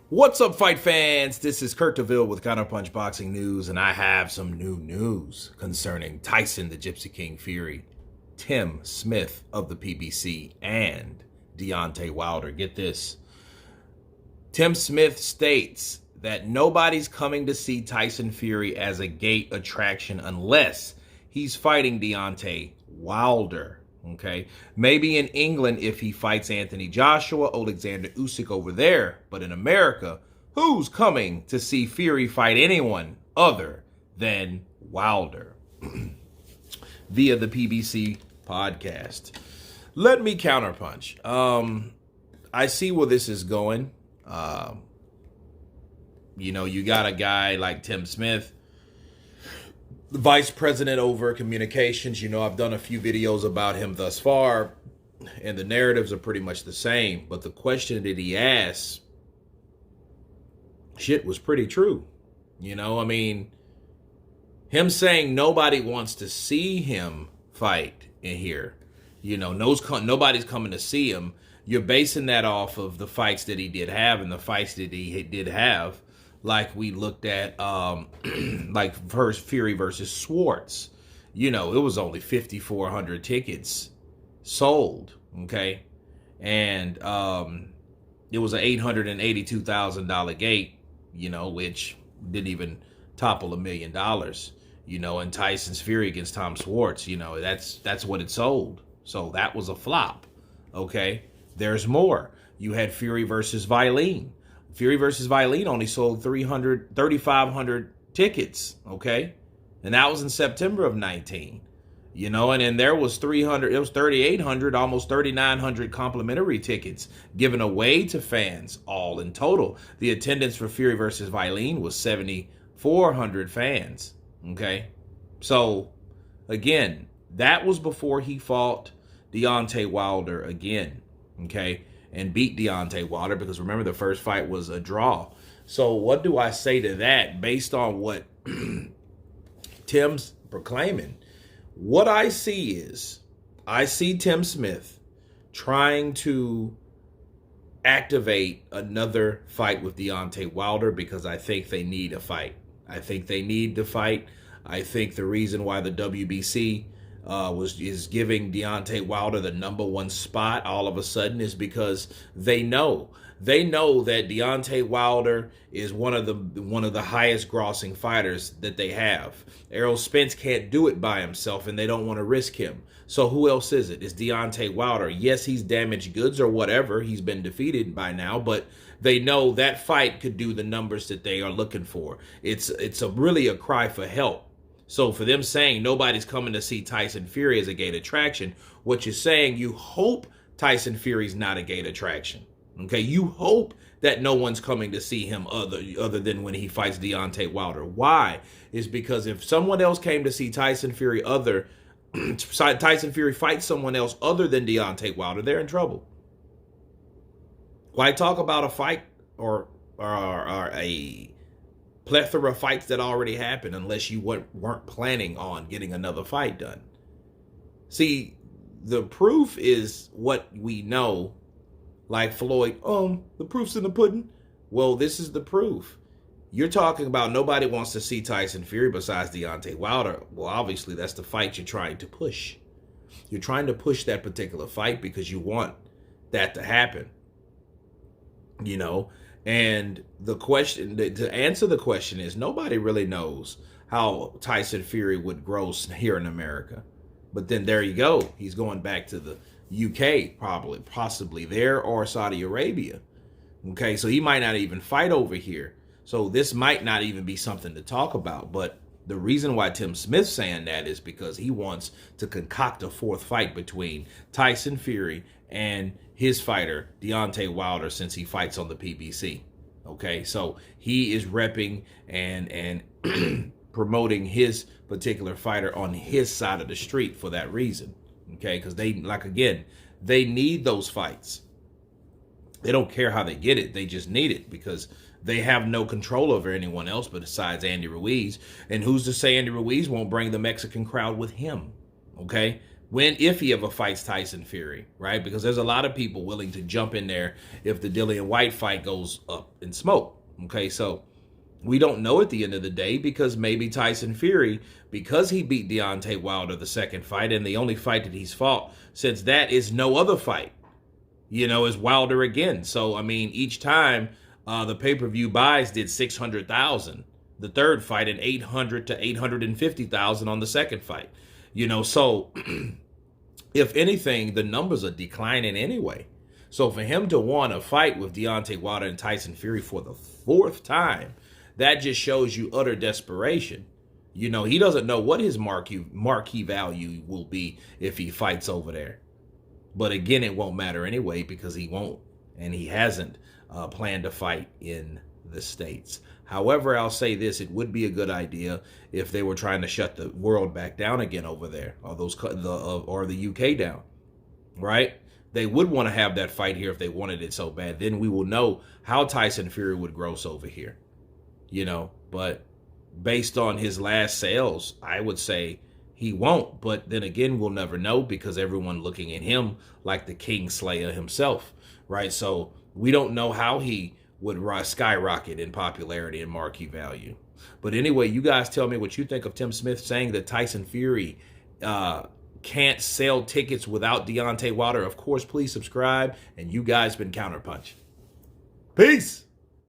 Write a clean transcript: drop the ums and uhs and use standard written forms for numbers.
What's up, fight fans? This is Kurt DeVille with Counterpunched Boxing News, and I have some new news concerning Tyson the Gypsy King Fury, Tim Smith of the PBC, and Deontay Wilder. Get this. Tim Smith states that nobody's coming to see Tyson Fury as a gate attraction unless he's fighting Deontay Wilder. Okay, maybe in England if he fights Anthony Joshua, Alexander Usyk over there, but in America, who's coming to see Fury fight anyone other than Wilder? Via the PBC podcast. Let me counterpunch. I see where this is going. You got a guy like Tim Smith, the vice president over communications. I've done a few videos about him thus far, and the narratives are pretty much the same. But the question that he asked, was pretty true. Him saying nobody wants to see him fight in here. Nobody's coming to see him. You're basing that off of the fights that he did have, and the fights that he did have, like we looked at, like first Fury versus Schwartz. It was only 5,400 tickets sold, okay? And it was an $882,000 gate, which didn't even topple $1 million, and Tyson's Fury against Tom Schwartz, that's what it sold. So that was a flop, okay? There's more. You had Fury versus Vilene. Fury versus Vilene only sold 3,500 tickets, okay? And that was in September of 19, and then there was 3,800, almost 3,900 complimentary tickets given away to fans all in total. The attendance for Fury versus Vilene was 7,400 fans, okay? So, again, that was before he fought Deontay Wilder again, okay? And beat Deontay Wilder, because remember the first fight was a draw. So what do I say to that based on what Tim's proclaiming? What I see Tim Smith trying to activate another fight with Deontay Wilder, because I think they need a fight. I think they need to fight. I think the reason why the WBC is giving Deontay Wilder the #1 spot all of a sudden is because they know that Deontay Wilder is one of the highest grossing fighters that they have. Errol Spence can't do it by himself, and they don't want to risk him. So who else is it? It's Deontay Wilder. Yes, he's damaged goods or whatever. He's been defeated by now, but they know that fight could do the numbers that they are looking for. It's really a cry for help. So for them saying nobody's coming to see Tyson Fury as a gate attraction, what you're saying, you hope Tyson Fury's not a gate attraction. Okay, you hope that no one's coming to see him other than when he fights Deontay Wilder. Why? Is because if someone else came to see Tyson Fury Tyson Fury fights someone else other than Deontay Wilder, they're in trouble. Why talk about a fight or a plethora of fights that already happened unless you weren't planning on getting another fight done? See, the proof is what we know. Like Floyd, the proof's in the pudding. Well, this is the proof. You're talking about nobody wants to see Tyson Fury besides Deontay Wilder. Well, obviously, that's the fight you're trying to push. You're trying to push that particular fight because you want that to happen. And the question, to answer the question, is nobody really knows how Tyson Fury would gross here in America. But then there you go. He's going back to the UK, possibly there, or Saudi Arabia. Okay, so he might not even fight over here. So this might not even be something to talk about. But the reason why Tim Smith's saying that is because he wants to concoct a fourth fight between Tyson Fury and his fighter, Deontay Wilder, since he fights on the PBC. Okay, so he is repping and promoting his particular fighter on his side of the street for that reason. Okay, because they need those fights. They don't care how they get it. They just need it because they have no control over anyone else but besides Andy Ruiz. And who's to say Andy Ruiz won't bring the Mexican crowd with him? Okay, if he ever fights Tyson Fury, right? Because there's a lot of people willing to jump in there if the Dillian White fight goes up in smoke. Okay, so we don't know at the end of the day, because maybe Tyson Fury, because he beat Deontay Wilder the second fight, and the only fight that he's fought since that is no other fight, is Wilder again. So, I mean, each time the pay-per-view buys did 600,000 the third fight and 800 to 850,000 on the second fight. So if anything, the numbers are declining anyway. So for him to want to fight with Deontay Wilder and Tyson Fury for the fourth time, that just shows you utter desperation. He doesn't know what his marquee value will be if he fights over there. But again, it won't matter anyway, because he won't, and he hasn't planned to fight in the States. However, I'll say this: it would be a good idea if they were trying to shut the world back down again over there, or the UK down, right? They would want to have that fight here if they wanted it so bad. Then we will know how Tyson Fury would gross over here, But based on his last sales, I would say he won't. But then again, we'll never know, because everyone looking at him like the King Slayer himself, right? So we don't know how he would skyrocket in popularity and marquee value. But anyway, you guys tell me what you think of Tim Smith saying that Tyson Fury can't sell tickets without Deontay Wilder. Of course, please subscribe. And you guys been Counterpunched. Peace.